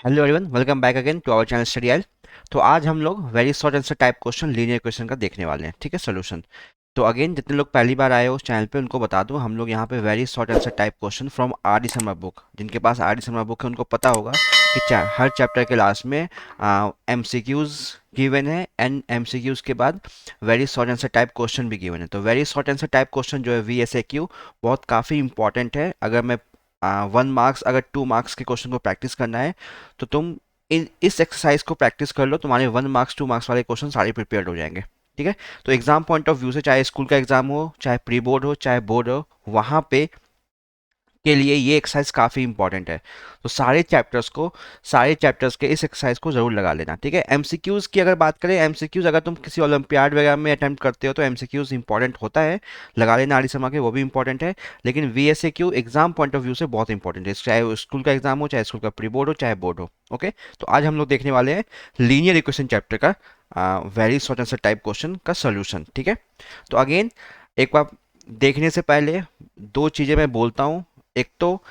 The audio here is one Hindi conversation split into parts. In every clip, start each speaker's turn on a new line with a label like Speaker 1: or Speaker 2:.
Speaker 1: Hello everyone, welcome back again to our channel study I. तो आज हम लोग very short answer type question, linear question का देखने वाले हैं। ठीक है, सोल्यूशन। तो अगेन, जितने लोग पहली बार आए हो उस चैनल पे उनको बता दूं, हम लोग यहाँ पे very short answer type question from R D Sharma book. जिनके पास आर डी शर्मा बुक है उनको पता होगा कि हर चैप्टर के लास्ट में एम सी क्यूज गिवन है एंड एम सी क्यूज के बाद very short answer type question भी गिवन है। तो very short answer type question जो है वी एस ए क्यू बहुत काफ़ी इंपॉर्टेंट है। अगर मैं 1 मार्क्स अगर 2 मार्क्स के क्वेश्चन को प्रैक्टिस करना है तो तुम इस एक्सरसाइज को प्रैक्टिस कर लो, तुम्हारे 1 मार्क्स 2 मार्क्स वाले क्वेश्चन सारे प्रिपेयर हो जाएंगे। ठीक है। तो एग्जाम पॉइंट ऑफ व्यू से, चाहे स्कूल का एग्जाम हो, चाहे प्री बोर्ड हो, चाहे बोर्ड हो, वहाँ पे के लिए ये एक्सरसाइज काफ़ी इंपॉर्टेंट है। तो सारे चैप्टर्स के इस एक्सरसाइज को जरूर लगा लेना। ठीक है। एमसीक्यूज की अगर बात करें, एमसीक्यूज अगर तुम किसी ओलंपियाड वगैरह में अटेम्प्ट करते हो तो एमसीक्यूज इंपॉर्टेंट होता है, लगा लेना आरी समा के, वो भी इंपॉर्टेंट है। लेकिन VSA Q exam point of view से बहुत इंपॉर्टेंट है, चाहे स्कूल का एग्जाम हो, चाहे स्कूल का प्री बोर्ड हो, चाहे बोर्ड हो। ओके। तो आज हम लोग देखने वाले हैं लीनियर इक्वेशन चैप्टर का very short answer type question का सोल्यूशन। ठीक है। तो अगेन, एक बार देखने से पहले दो चीज़ें मैं बोलता हूँ। एक तो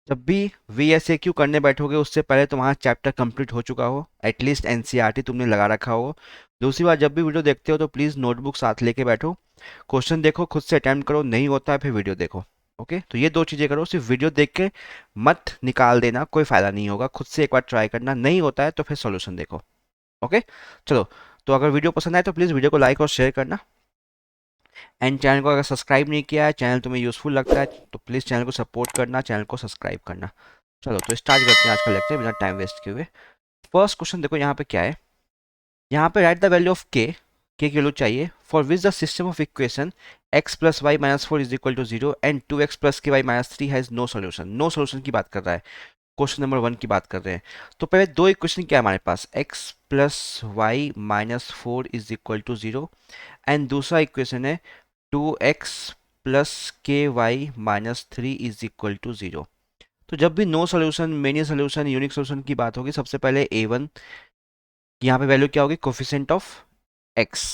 Speaker 1: जब भी वी एस ए क्यू करने बैठोगे उससे पहले तुम्हारा चैप्टर कंप्लीट हो चुका हो, एटलीस्ट एनसीईआरटी तुमने लगा रखा हो। दूसरी बार, जब भी वीडियो देखते हो तो प्लीज़ नोटबुक साथ लेके बैठो, क्वेश्चन देखो, खुद से अटेम्प्ट करो, नहीं होता है फिर वीडियो देखो। ओके। तो ये दो चीज़ें करो, सिर्फ वीडियो देख के मत निकाल देना, कोई फ़ायदा नहीं होगा। खुद से एक बार ट्राई करना, नहीं होता है तो फिर सोल्यूशन देखो। ओके। चलो। तो अगर वीडियो पसंद आए तो प्लीज़ वीडियो को लाइक और शेयर करना, एंड चैनल को अगर सब्सक्राइब नहीं किया है, चैनल तुम्हें यूज़फुल लगता है तो प्लीज़ चैनल को सपोर्ट करना, चैनल को सब्सक्राइब करना। चलो, तो स्टार्ट करते हैं आज का लेक्चर बिना टाइम वेस्ट किए हुए। फर्स्ट क्वेश्चन देखो यहाँ पे क्या है। यहाँ पे राइट द वैल्यू ऑफ के की वैल्यू चाहिए for which the system of equation x plus Y minus four is equal to zero and 2x plus K Y minus three has no solution. No solution की बात कर रहा है, क्वेश्चन नंबर 1 की बात कर रहे हैं। तो पहले दो इक्वेशन क्या है हमारे पास, x plus Y minus four is equal to zero, and दूसरा इक्वेशन है 2x plus K Y minus three is equal to zero. तो जब भी no solution, many solution, unique solution की बात होगी, सबसे पहले a1 यहाँ पे वैल्यू क्या होगी, कोफिशिएंट ऑफ x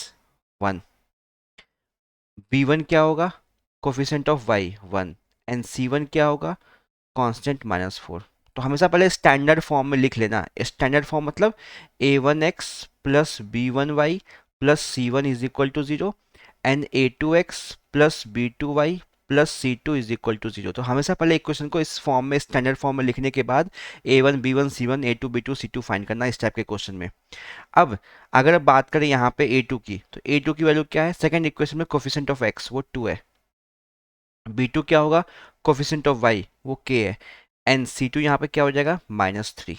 Speaker 1: 1, b1 क्या होगा, coefficient of y 1, and c1 क्या होगा, कांस्टेंट माइनस फोर। तो हमेशा पहले स्टैंडर्ड फॉर्म में लिख लेना। स्टैंडर्ड फॉर्म मतलब a1x plus b1y plus c1 is equal to zero and a2x plus b2y plus c2 is equal to zero. तो हमेशा पहले इक्वेशन को इस फॉर्म में, स्टैंडर्ड फॉर्म में लिखने के बाद a1 b1 c1 a2 b2 c2 find करना, इस टाइप के क्वेश्चन में। अब अगर बात करें यहाँ पे a2 की, तो a2 की वैल्यू क्या है, सेकंड इक्वेशन में कोफिशिएंट ऑफ x वो 2 है, b2 क्या होगा, कोफिशिएंट ऑफ y वो k है, एंड c2 यहाँ पे क्या हो जाएगा, माइनस थ्री।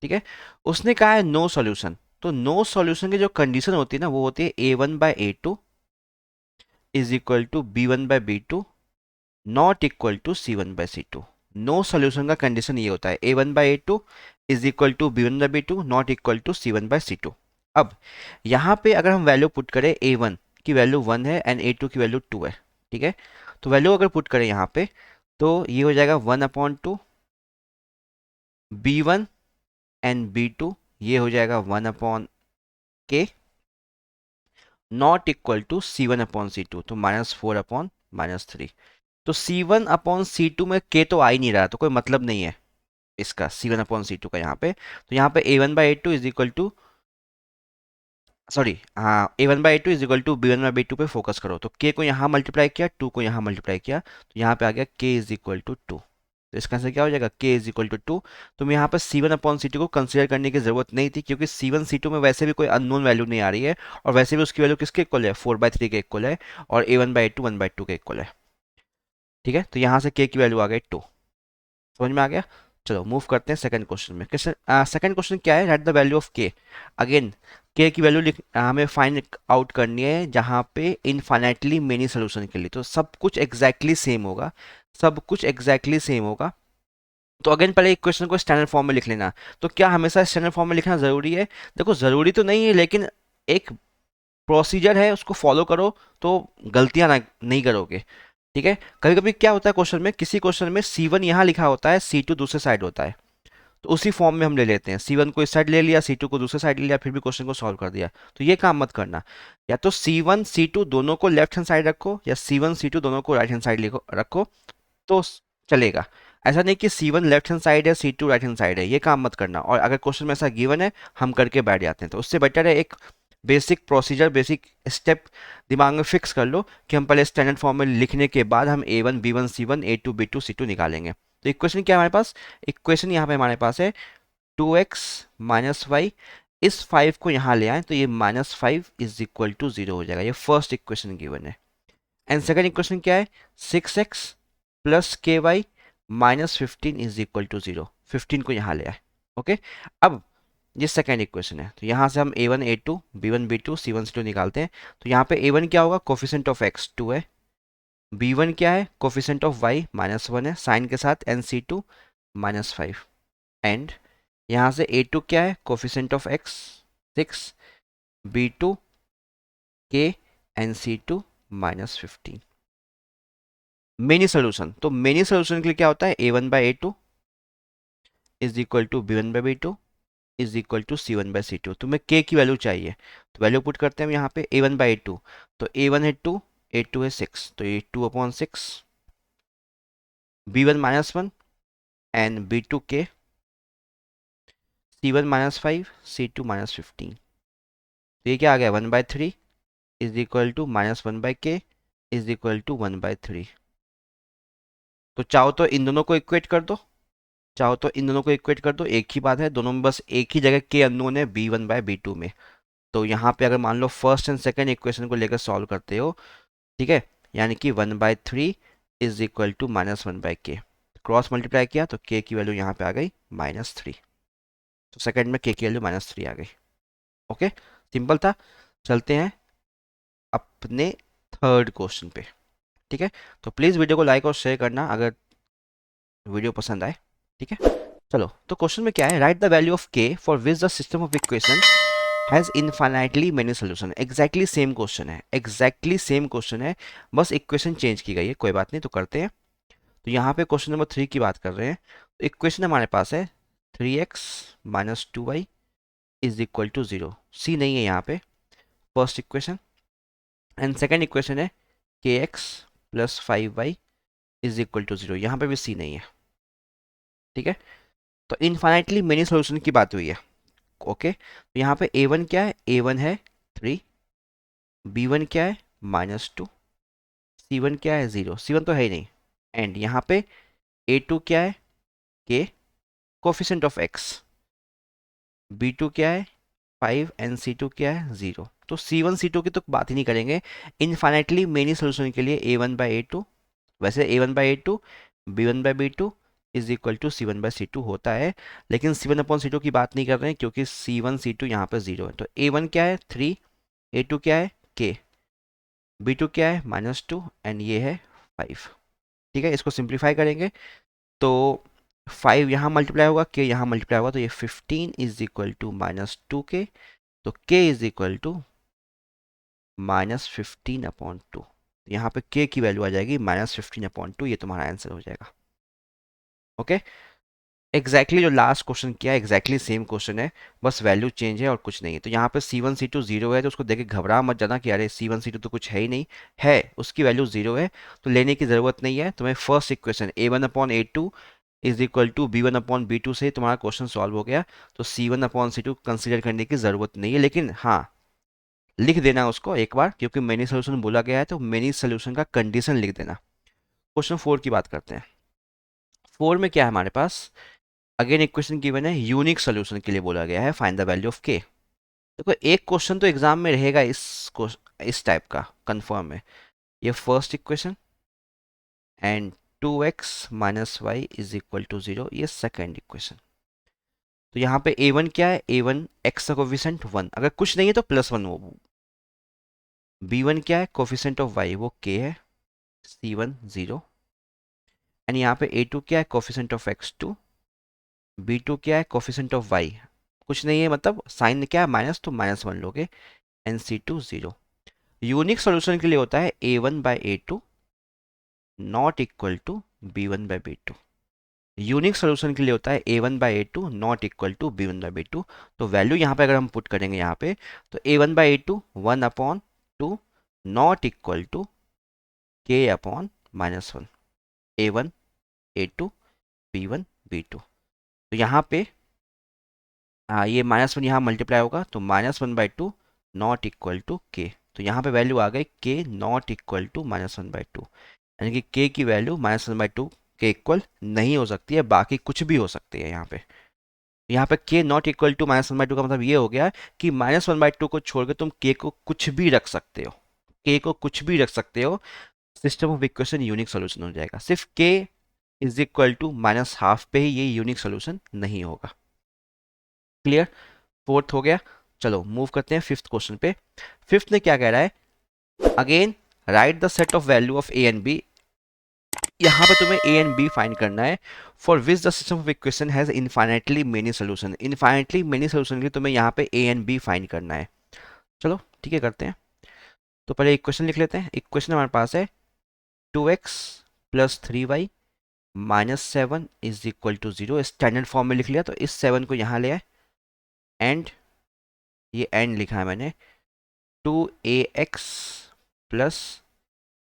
Speaker 1: ठीक है। उसने कहा है नो सॉल्यूशन। तो नो सॉल्यूशन की जो कंडीशन होती है ना, वो होती है a1 by a2 is equal to b1 by b2 not equal to c1 by c2। No solution का कंडीशन ये होता है a1 by a2 is equal to b1 by b2 not equal to c1 by c2। अब यहाँ पे अगर हम वैल्यू पुट करें, a1 की वैल्यू 1 है एंड a2 की वैल्यू 2 है। ठीक है। तो वैल्यू अगर पुट करें यहाँ पे तो ये हो जाएगा 1/2 b1 एंड b2, ये हो जाएगा 1/k not equal to c1/c2, तो -4/-3। तो c1/c2 में k तो आ ही नहीं रहा, तो कोई मतलब नहीं है इसका c1/c2 का यहाँ पे। तो यहाँ पे a1/a2 is equal to, sorry हाँ, a1/a2 is equal to b1/b2 पे फोकस करो। तो k को यहाँ मल्टीप्लाई किया, 2 को यहाँ मल्टीप्लाई किया, तो यहाँ पे आ गया k इज इक्वल टू 2। तो इसका आंसर क्या हो जाएगा, k इज इक्वल टू 2। तो मैं यहाँ पर c1/c2 को कंसीडर करने की जरूरत नहीं थी, क्योंकि c1 c2 में वैसे भी कोई अननोन वैल्यू नहीं आ रही है, और वैसे भी उसकी वैल्यू किसके इक्वल है, 4/3 के इक्वल है, और a1/a2 1/2 के इक्वल है। ठीक है। तो यहाँ से k की वैल्यू आ गई 2। समझ में आ गया। चलो मूव करते हैं सेकंड क्वेश्चन में। सेकंड क्वेश्चन क्या है, write the value of k। Again k की वैल्यू हमें फाइंड आउट करनी है जहाँ पे इनफाइनाइटली मेनी सोल्यूशन के लिए। तो सब कुछ एग्जैक्टली सेम होगा, सब कुछ एग्जैक्टली सेम होगा। तो अगेन पहले इक्वेशन को स्टैंडर्ड फॉर्म में लिख लेना। तो क्या हमेशा स्टैंडर्ड फॉर्म में लिखना ज़रूरी है, देखो ज़रूरी तो नहीं है, लेकिन एक प्रोसीजर है, उसको फॉलो करो तो गलतियां ना नहीं करोगे। ठीक है। कभी कभी क्या होता है क्वेश्चन में, किसी क्वेश्चन में C1 यहाँ लिखा होता है, C2 दूसरे साइड होता है, तो उसी फॉर्म में हम ले लेते हैं, C1 को इस साइड ले लिया, C2 को दूसरे साइड ले लिया, फिर भी क्वेश्चन को सॉल्व कर दिया। तो ये काम मत करना। या तो C1 C2 दोनों को लेफ्ट हैंड साइड रखो, या C1 C2 दोनों को राइट हैंड साइड रखो, तो चलेगा। ऐसा नहीं कि C1 लेफ्ट हैंड साइड है C2 राइट हैंड साइड है, ये काम मत करना। और अगर क्वेश्चन में ऐसा गिवन है हम करके बैठ जाते हैं, तो उससे बेटर है एक बेसिक प्रोसीजर, बेसिक स्टेप दिमाग में फिक्स कर लो कि हम पहले स्टैंडर्ड फॉर्म में लिखने के बाद हम A1 B1 C1 A2 B2 C2 निकालेंगे। तो इक्वेशन क्या है हमारे पास, इक्वेशन यहाँ पे हमारे पास है 2x माइनस वाई। इस 5 को यहाँ ले आए तो ये -5 इज इक्वल टू 0 हो जाएगा। ये फर्स्ट इक्वेशन गिवन है। एंड सेकेंड इक्वेशन क्या है, 6x plus K Y -15 is equal to 0। 15 को यहाँ ले आए। ओके, अब ये सेकेंड इक्वेशन है, तो यहाँ से हम A1 A2 B1 B2 C1 C2 निकालते हैं। तो यहाँ पे A1 क्या होगा, कोफिशिएंट ऑफ x 2 है। B1 क्या है, कोफिशिएंट ऑफ y -1 है साइन के साथ, एंड C2 -5। एंड यहाँ से A2 क्या है, coefficient of x 6, B2 k and C2 -15। Many solution, तो मेनी सोल्यूशन के लिए क्या होता है, A1 by A2 is equal to B1 by B2 is equal to C1 by C2। तुम्हें k की वैल्यू चाहिए, तो वैल्यू पुट करते हैं हम यहाँ पे A1 बाई A2। तो A1 है 2, A2 है 6, तो ये 2/6, B1 -1 and B2 k, C1 -5 C2 -15। तो ये क्या आ गया, 1/3 is equal to -1/k is equal to 1/3। तो चाहो तो इन दोनों को इक्वेट कर दो, चाहो तो इन दोनों को इक्वेट कर दो, एक ही बात है, दोनों में बस एक ही जगह के अननोन है B1 बाय B2 में। तो यहाँ पे अगर मान लो फर्स्ट एंड सेकंड इक्वेशन को लेकर सॉल्व करते हो, ठीक है, यानी कि 1/3 is equal to -1/k, cross multiply किया तो k की वैल्यू यहाँ पे आ गई -3। तो सेकंड में k की वैल्यू -3 आ गई। ओके, सिंपल था। चलते हैं अपने थर्ड क्वेश्चन पे। ठीक है, तो प्लीज़ वीडियो को लाइक और शेयर करना अगर वीडियो पसंद आए। ठीक है, चलो, तो क्वेश्चन में क्या है, write the value of k for which the system of equation has infinitely many solution. Exactly same question है, एग्जैक्टली सेम क्वेश्चन है, बस इक्वेशन चेंज की गई है। कोई बात नहीं, तो करते हैं। तो यहाँ पे क्वेश्चन नंबर 3 की बात कर रहे हैं। तो इक्वेशन हमारे पास है 3x minus 2y is equal to 0। C नहीं है यहाँ पे, first equation. And second equation है kx plus 5y is equal to 0, यहाँ पे भी सी नहीं है। ठीक है, तो इनफाइनाइटली मेनी सोल्यूशन की बात हुई है। ओके, तो यहाँ पे a1 क्या है, a1 है 3, b1 क्या है -2, c1 क्या है 0, c1 तो है ही नहीं। एंड यहाँ पे a2 क्या है k, coefficient of x, b2 क्या है 5 एंड c2 क्या है 0। तो c1 c2 की तो बात ही नहीं करेंगे। इनफाइनाइटली मेनी सोल्यूशन के लिए a1 बाई a2, वैसे a1 by a2 b1 by b2 is equal to c1 by c2 होता है, लेकिन c1 अपॉन c2 की बात नहीं कर रहे हैं क्योंकि c1 c2 यहाँ पे 0 है। तो a1 क्या है 3, a2 क्या है k, b2 क्या है -2 एंड ये है 5। ठीक है, इसको सिंप्लीफाई करेंगे तो 5 यहाँ मल्टीप्लाई होगा, k यहाँ मल्टीप्लाई होगा, तो ये 15 इज इक्वल टू -2k। तो k इज इक्वल टू -15/2। यहाँ पे k की वैल्यू आ जाएगी -15/2, ये तुम्हारा आंसर हो जाएगा। ओके, एग्जैक्टली जो लास्ट क्वेश्चन किया एग्जैक्टली सेम क्वेश्चन है, बस वैल्यू चेंज है और कुछ नहीं है। तो यहाँ पे C1 C2 0 है, तो उसको देख के घबरा मत जाना कि अरे C1 C2 तो कुछ है ही नहीं, है, उसकी वैल्यू 0 है, तो लेने की ज़रूरत नहीं है। तुम्हें first equation a1/a2 is equal to b1/b2 से तुम्हारा क्वेश्चन सॉल्व हो गया। तो C1/C2 कंसिडर करने की ज़रूरत नहीं है, लेकिन हाँ, लिख देना उसको एक बार, क्योंकि मेनी सोल्यूशन बोला गया है, तो मेनी सोल्यूशन का कंडीशन लिख देना। क्वेश्चन 4 की बात करते हैं। 4 में क्या है हमारे पास, अगेन इक्वेशन गिवन है, यूनिक सोल्यूशन के लिए बोला गया है फाइंड द वैल्यू ऑफ के। देखो एक क्वेश्चन तो एग्जाम में रहेगा इस टाइप का कंफर्म है, ये first equation and 2x minus y is equal to 0, ये सेकेंड इक्वेशन। तो यहाँ पे a1 क्या है, a1 x का कोफिशिएंट 1, अगर कुछ नहीं है तो +1 हो। b1 क्या है, कोफिशिएंट ऑफ y वो k है, c1 0। एंड यहाँ पे a2 क्या है, कोफिशिएंट ऑफ x2, b2 क्या है, कोफिशिएंट ऑफ y कुछ नहीं है, मतलब साइन क्या है माइनस, तो -1 लोगे, एंड c2 0। यूनिक सॉल्यूशन के लिए होता है a1/a2 not equal to b1/b2। Unique solution के लिए होता है a1/a2 not equal to b1/b2। तो वैल्यू यहाँ पे अगर हम पुट करेंगे यहाँ पे, तो a1/a2 1/2 not equal to k/-1, a1 a2 B1 B2। तो यहाँ पे ये -1 यहाँ मल्टीप्लाई होगा तो -1/2 नॉट इक्वल टू के। तो यहाँ पे वैल्यू आ गई के नॉट इक्वल टू -1/2, यानी कि के की वैल्यू -1/2 के इक्वल नहीं हो सकती है, बाकी कुछ भी हो सकती है यहाँ पे। यहाँ पे के नॉट इक्वल टू -1/2 का मतलब ये हो गया कि -1/2 को छोड़ के तुम के को कुछ भी रख सकते हो, के को कुछ भी रख सकते हो, system of equation unique solution हो जाएगा। सिर्फ के इज इक्वल टू -1/2 पे ही ये यूनिक सोल्यूशन नहीं होगा। क्लियर? फोर्थ हो गया। चलो मूव करते हैं फिफ्थ क्वेश्चन पे। फिफ्थ में क्या कह रहा है, again write the set of value of a and b. यहाँ पे तुम्हें ए एंड बी फाइंड करना है for which the system of equation has infinitely many solution. Infinitely many solution के लिए तुम्हें यहाँ पे ए एंड बी फाइंड करना है। चलो ठीक है, करते हैं। तो पहले इक्वेशन लिख लेते हैं। इक्वेशन हमारे पास है 2x + 3y -7 is equal to 0। Standard form में लिख लिया, तो इस 7 को यहाँ ले आए एंड ये एंड लिखा है मैंने 2ax +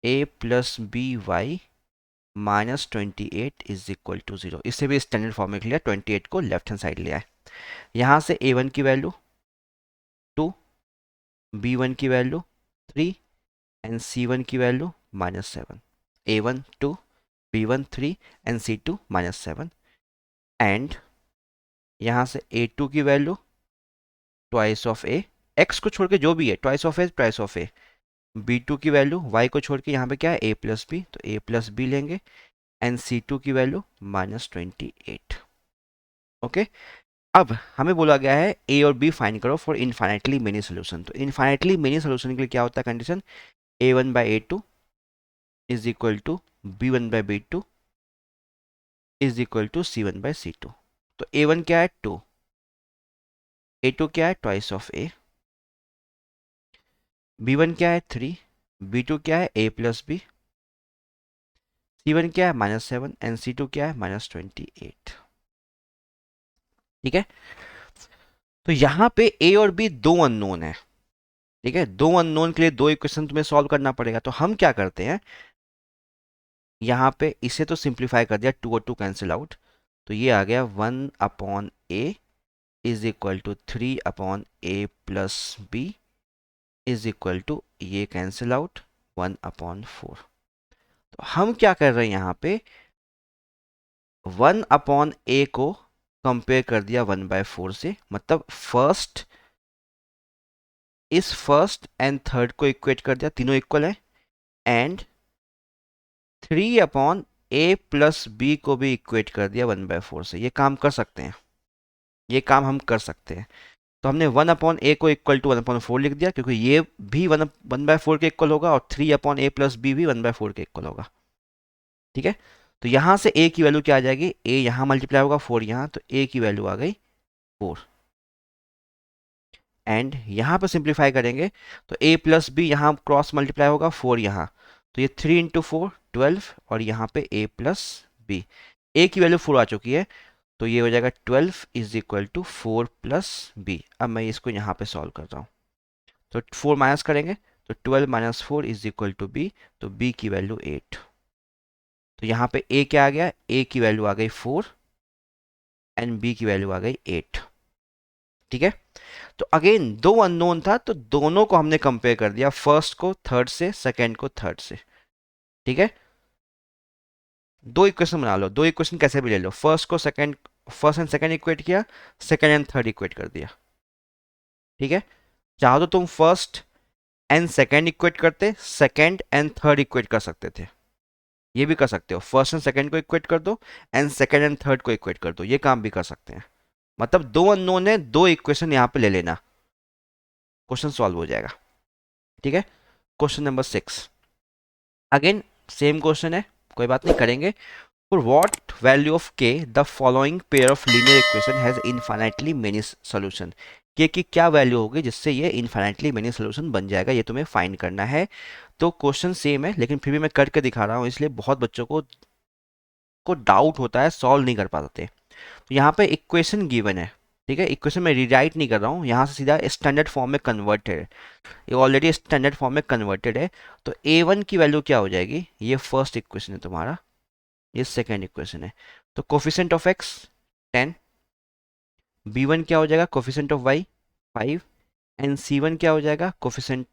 Speaker 1: a + by -28 is equal to 0। इससे भी स्टैंडर्ड फॉर्म में लिख लिया, 28 को लेफ्ट हैंड साइड ले आए। यहाँ से a1 की वैल्यू 2, b1 की वैल्यू 3 एंड c1 की value -7। a1 2, b1 3 and c2 -7। And यहाँ से a2 की value twice of a, x को छोड़ के जो भी है twice of a twice of a। b2 की वैल्यू y को छोड़ के यहाँ पे क्या है a + b, तो a + b लेंगे एंड c2 की वैल्यू -28। ओके, अब हमें बोला गया है a और b फाइंड करो फॉर इनफाइनाइटली मेनी सोल्यूशन। तो इनफाइनाइटली मेनी सोल्यूशन के लिए क्या होता है condition, a1/a2 is equal to b1/b2 is equal to c1/c2। तो a1 क्या है 2, a2 क्या है ट्वाइस ऑफ a, b1 क्या है 3, b2 क्या है a + b, c1 क्या है -7 एंड c2 क्या है -28। ठीक है, तो यहाँ पे a और b दो अननोन है। ठीक है, दो अननोन के लिए दो इक्वेशन तुम्हें सॉल्व करना पड़ेगा। तो हम क्या करते हैं, यहाँ पे इसे तो सिंप्लीफाई कर दिया, 2 और 2 कैंसिल आउट, तो ये आ गया 1/a is equal to 3/a + b is equal to, ये कैंसिल आउट 1/4। तो हम क्या कर रहे हैं यहाँ पे, 1/a को कंपेयर कर दिया 1/4 से, मतलब फर्स्ट इस फर्स्ट एंड थर्ड को इक्वेट कर दिया, तीनों इक्वल है, एंड 3/a + b को भी इक्वेट कर दिया 1/4 से। ये काम कर सकते हैं, ये काम हम कर सकते हैं। तो हमने 1/a को इक्वल टू 1/4 लिख दिया, क्योंकि ये भी 1/4 के इक्वल होगा और 3/a + b भी 1/4 के इक्वल होगा। ठीक है, तो यहां से a की वैल्यू क्या आ जाएगी, a यहां मल्टीप्लाई होगा 4 यहां, तो a की वैल्यू आ गई 4। एंड यहां पर सिंप्लीफाई करेंगे तो a + b यहां क्रॉस मल्टीप्लाई होगा 4 यहां, तो ये 3 × 4 12 और यहाँ पे a + b, a की वैल्यू 4 आ चुकी है, तो ये हो जाएगा 12 इज इक्वल टू 4 + b। अब मैं इसको यहाँ पे सॉल्व कर रहा हूँ, तो 4 माइनस करेंगे तो 12 - 4 इज इक्वल टू b, तो b की वैल्यू 8। तो यहाँ पे a क्या आ गया, a की वैल्यू आ गई 4 एंड b की वैल्यू आ गई 8। ठीक है, तो अगेन दो अननोन था, तो दोनों को हमने कंपेयर कर दिया, फर्स्ट को थर्ड से, सेकंड को थर्ड से। ठीक है, दो इक्वेशन बना लो, दो इक्वेशन कैसे भी ले लो, फर्स्ट को second, first and second equate किया, सेकंड एंड थर्ड इक्वेट कर दिया। ठीक है, चाहो तो तुम फर्स्ट एंड सेकंड इक्वेट करते, सेकंड एंड थर्ड इक्वेट कर सकते थे, ये भी कर सकते हो, फर्स्ट एंड सेकंड को इक्वेट कर दो एंड सेकंड एंड थर्ड को इक्वेट कर दो, ये काम भी कर सकते हैं। मतलब दो अननोन है, दो इक्वेशन यहां पे ले लेना, क्वेश्चन सॉल्व हो जाएगा। ठीक है, question number 6, again same question है, कोई बात नहीं, करेंगे। For what value of k the following pair of linear equation has infinitely many solution? k की क्या वैल्यू होगी जिससे ये इन्फाइनाइटली मेनी सोल्यूशन बन जाएगा, ये तुम्हें फाइंड करना है। तो क्वेश्चन सेम है, लेकिन फिर भी मैं करके दिखा रहा हूँ, इसलिए बहुत बच्चों को डाउट होता है, सॉल्व नहीं कर पाते। तो यहाँ पे इक्वेशन गिवन है, ठीक है, इक्वेशन में रीराइट नहीं कर रहा हूँ, यहाँ से सीधा स्टैंडर्ड फॉर्म में कन्वर्टेड है, ये ऑलरेडी स्टैंडर्ड फॉर्म में कन्वर्टेड है। तो a1 की वैल्यू क्या हो जाएगी, ये फर्स्ट इक्वेशन है तुम्हारा, ये सेकेंड इक्वेशन है, तो कोफिशिएंट ऑफ एक्स 10, b1 क्या हो जाएगा, coefficient of y 5, and c1 क्या हो जाएगा, कोफिशिएंट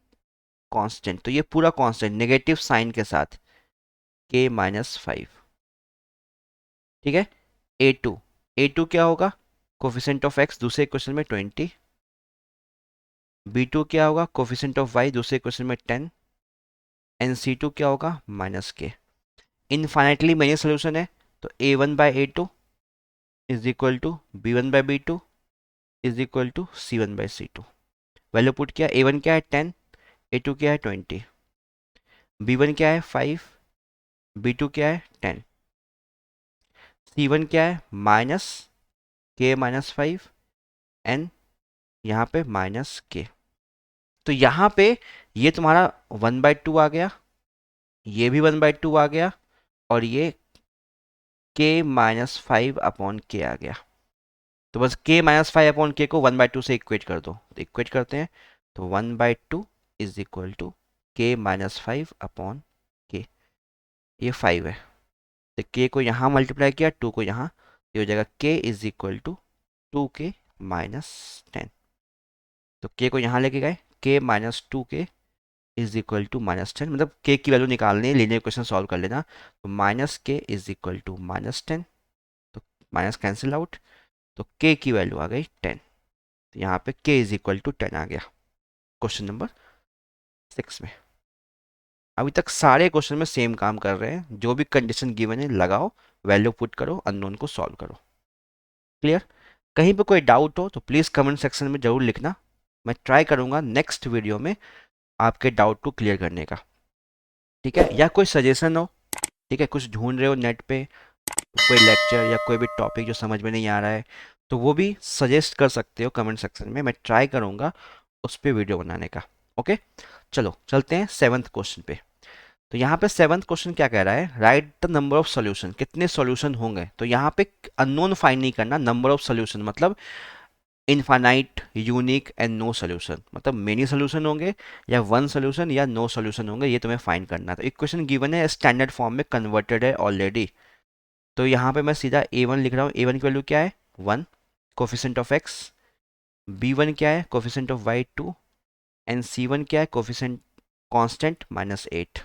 Speaker 1: कांस्टेंट। तो ये पूरा कांस्टेंट नेगेटिव साइन के साथ k माइनस 5। ठीक है। a2 क्या होगा, कोफिशिएंट ऑफ x दूसरे क्वेश्चन में 20, b2 क्या होगा, कोफिशिएंट ऑफ y दूसरे क्वेश्चन में 10, एंड c2 क्या होगा, minus k। Infinitely many solution है, तो a1 by a2 is equal to b1 by b2 is equal to c1 by c2। Value put किया, a1 क्या है 10, a2 क्या है 20, b1 क्या है 5, b2 क्या है 10, c1 क्या है माइनस k माइनस 5, एंड यहाँ पे माइनस k। तो यहाँ पे ये तुम्हारा 1/2 आ गया, ये भी 1/2 आ गया, और ये k माइनस 5 अपॉन के आ गया। तो बस k माइनस 5 अपॉन के को 1/2 से इक्वेट कर दो, तो इक्वेट करते हैं, तो 1/2 is equal to k minus 5 upon k. ये 5 है, तो k को यहाँ मल्टीप्लाई किया, 2 को यहाँ, ये हो जाएगा k is equal to 2k minus 10। तो k को यहाँ लेके गए, k minus 2k is equal to minus 10, मतलब k की वैल्यू निकालनी है, लीनियर इक्वेशन सॉल्व कर लेना। तो minus k is equal to minus 10, तो माइनस कैंसिल आउट, तो k की वैल्यू आ गई 10। तो यहाँ पे k इज इक्वल टू 10 आ गया क्वेश्चन नंबर 6 में। अभी तक सारे क्वेश्चन में सेम काम कर रहे हैं, जो भी कंडीशन गिवन है लगाओ, वैल्यू पुट करो, अननोन को सॉल्व करो। क्लियर। कहीं पे कोई डाउट हो तो प्लीज़ कमेंट सेक्शन में ज़रूर लिखना, मैं ट्राई करूँगा नेक्स्ट वीडियो में आपके डाउट को क्लियर करने का। ठीक है, या कोई सजेशन हो, ठीक है, कुछ ढूंढ रहे हो नेट पे, कोई लेक्चर या कोई भी टॉपिक जो समझ में नहीं आ रहा है, तो वो भी सजेस्ट कर सकते हो कमेंट सेक्शन में, मैं ट्राई करूँगा उस पर वीडियो बनाने का। ओके, चलो चलते हैं 7th क्वेश्चन पे। तो यहाँ पे 7th क्वेश्चन क्या कह रहा है, write the number of solution, कितने सॉल्यूशन होंगे। तो यहाँ पे अननोन फाइंड नहीं करना, नंबर ऑफ सॉल्यूशन मतलब infinite, unique and no solution, मतलब मेनी सॉल्यूशन होंगे या वन सॉल्यूशन या नो सॉल्यूशन होंगे, ये तुम्हें फाइंड करना है। तो इक्वेशन गिवन है, स्टैंडर्ड फॉर्म में कन्वर्टेड है ऑलरेडी। तो यहाँ पे मैं सीधा a1 लिख रहा हूँ, a1 की वैल्यू क्या है 1, कोफिशिएंट ऑफ x, b1 क्या है coefficient of y 2, and c1 क्या है कोफिशिएंट कांस्टेंट -8,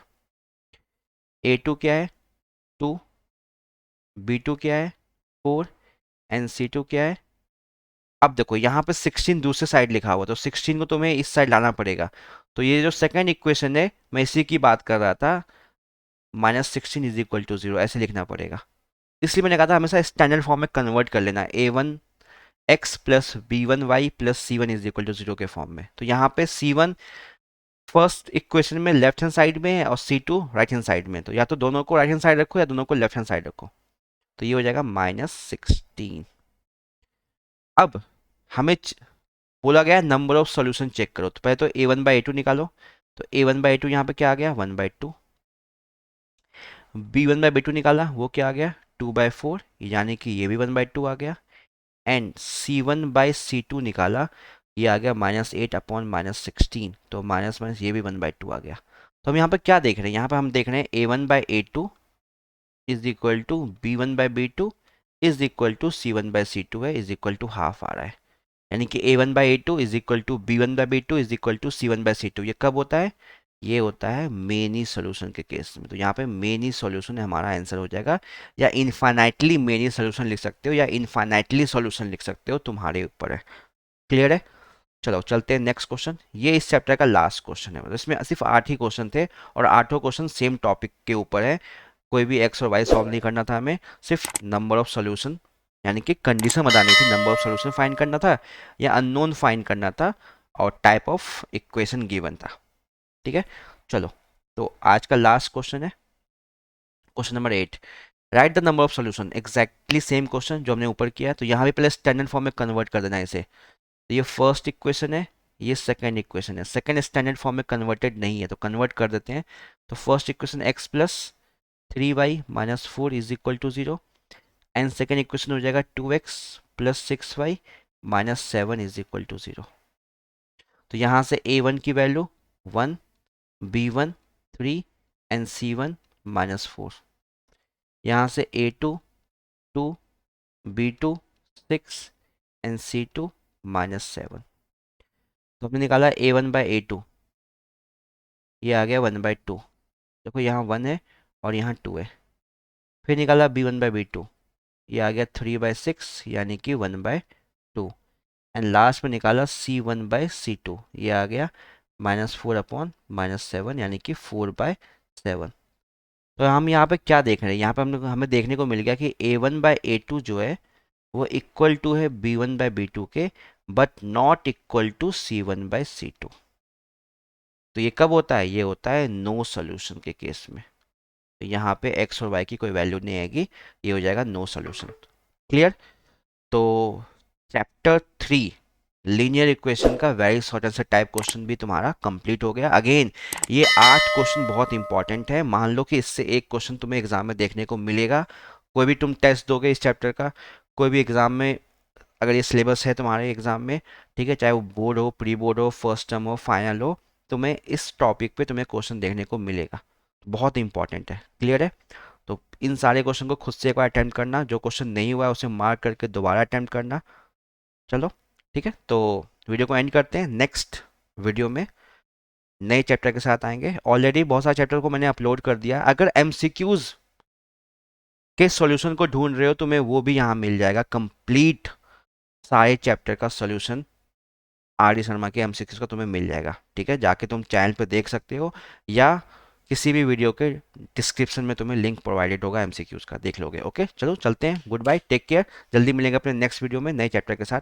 Speaker 1: a2 क्या है 2, b2 क्या है 4, एंड c2 क्या है। अब देखो यहाँ पे 16 दूसरे साइड लिखा हुआ, तो 16 को तुम्हें इस साइड लाना पड़ेगा। तो ये जो सेकंड इक्वेशन है, मैं इसी की बात कर रहा था, -16 इज इक्वल टू 0 ऐसे लिखना पड़ेगा। इसलिए मैंने कहा था हमेशा स्टैंडर्ड फॉर्म में कन्वर्ट कर लेना, a1 x plus b1 y plus c1 is equal to 0 के फॉर्म में। तो यहाँ पे c1 फर्स्ट इक्वेशन में लेफ्ट हैंड साइड में है और c2 राइट हैंड साइड में, तो या तो दोनों को राइट हैंड साइड रखो या दोनों को लेफ्ट हैंड साइड रखो। तो ये हो जाएगा -16। अब हमें बोला गया नंबर ऑफ सॉल्यूशन चेक करो, तो पहले तो a1/a2 निकालो। तो a1/a2 यहाँ पे क्या आ गया 1/2, b1/b2 निकाला, वो क्या आ गया 2/4, यानी कि ये भी 1/2 आ गया, एंड c1/c2 निकाला, ये आ गया -8 अपॉन -16, तो माइनस माइनस ये भी 1/2 आ गया। तो हम यहाँ पे क्या देख रहे हैं, यहाँ पे हम देख रहे हैं a1/a2 is equal to b1/b2 is equal to c1/c2 है, इज इक्वल टू हाफ आ रहा है, यानी कि a1/a2 is equal to b1/b2 is equal to c1/c2। ये कब होता है, ये होता है मेनी सॉल्यूशन के केस में। तो यहाँ पे मेनी सॉल्यूशन हमारा आंसर हो जाएगा, या इनफाइनाइटली मेनी सॉल्यूशन लिख सकते हो या इनफाइनाइटली सॉल्यूशन लिख सकते हो, तुम्हारे ऊपर है। क्लियर है। चलो चलते हैं नेक्स्ट क्वेश्चन, ये इस चैप्टर का लास्ट क्वेश्चन है, मतलब इसमें सिर्फ 8 ही क्वेश्चन थे और 8 क्वेश्चन सेम टॉपिक के ऊपर है, कोई भी एक्स और वाई सॉल्व नहीं करना था हमें, सिर्फ नंबर ऑफ सॉल्यूशन यानी कि कंडीशन बतानी थी, नंबर ऑफ सॉल्यूशन फाइंड करना था या अननोन फाइंड करना था, और टाइप ऑफ इक्वेशन गिवन था। ठीक है, चलो तो आज का लास्ट क्वेश्चन है question number 8, right the number of solution. Exactly same question जो हमने ऊपर किया, तो यहाँ भी पहले स्टैंडर्ड फॉर्म में कन्वर्ट कर देना है इसे। तो ये फर्स्ट इक्वेशन है, ये सेकंड इक्वेशन है, सेकंड स्टैंडर्ड फॉर्म में कन्वर्टेड नहीं है तो कन्वर्ट कर देते हैं। तो first equation x plus 3y minus 4 is equal to 0, and second equation हो जाएगा 2x plus 6y minus 7 is equal to 0। तो यहाँ से a1 की वैल्यू 1, b1 3 एंड c1 -4, यहाँ से a2 2, B2 6 एंड C2 -7। तो हमने निकाला A1/A2, ये आ गया 1/2। देखो यहाँ 1 है और यहाँ 2 है। फिर निकाला B1/B2, ये आ गया 3/6 यानी कि 1/2। एंड लास्ट में निकाला C1/C2, ये आ गया -4/-7 यानी कि 4/7। तो हम यहाँ पे क्या देख रहे हैं, यहाँ पे हमें देखने को मिल गया कि A1/A2 जो है वो इक्वल टू है B1/B2 के, but not equal to C1/C2। तो ये कब होता है, ये होता है नो सोल्यूशन के केस में। तो यहाँ पे x और y की कोई वैल्यू नहीं आएगी, ये हो जाएगा नो सोल्यूशन। क्लियर। तो चैप्टर 3 लीनियर इक्वेशन का very short answer type question भी तुम्हारा कंप्लीट हो गया। अगेन ये 8 क्वेश्चन बहुत इंपॉर्टेंट है। मान लो कि इससे एक क्वेश्चन तुम्हें एग्जाम में देखने को मिलेगा, कोई भी तुम टेस्ट दोगे इस चैप्टर का, कोई भी एग्जाम में, अगर ये सिलेबस है तुम्हारे एग्जाम में, ठीक है, चाहे वो बोर्ड हो, प्री बोर्ड हो, फर्स्ट टर्म हो, फाइनल हो, तुम्हें इस टॉपिक पे तुम्हें क्वेश्चन देखने को मिलेगा। बहुत इंपॉर्टेंट है। क्लियर है। तो इन सारे क्वेश्चन को खुद से एक बार अटेम्प्ट करना, जो क्वेश्चन नहीं हुआ है उसे मार्क करके दोबारा अटेम्प्ट करना। चलो ठीक है, तो वीडियो को एंड करते हैं। नेक्स्ट वीडियो में नए चैप्टर के साथ आएंगे। ऑलरेडी बहुत सारे चैप्टर को मैंने अपलोड कर दिया। अगर एमसीक्यूज के सॉल्यूशन को ढूंढ रहे हो तुम्हें वो भी यहाँ मिल जाएगा, कंप्लीट सारे चैप्टर का सॉल्यूशन आर डी शर्मा के एमसीक्यूज का तुम्हें मिल जाएगा। ठीक है, जाके तुम चैनल पे देख सकते हो या किसी भी वीडियो के डिस्क्रिप्शन में तुम्हें लिंक प्रोवाइडेड होगा एमसीक्यूज का, देख लोगे। ओके चलो चलते हैं, गुड बाय, टेक केयर। जल्दी मिलेंगे अपने नेक्स्ट वीडियो में नए चैप्टर के साथ।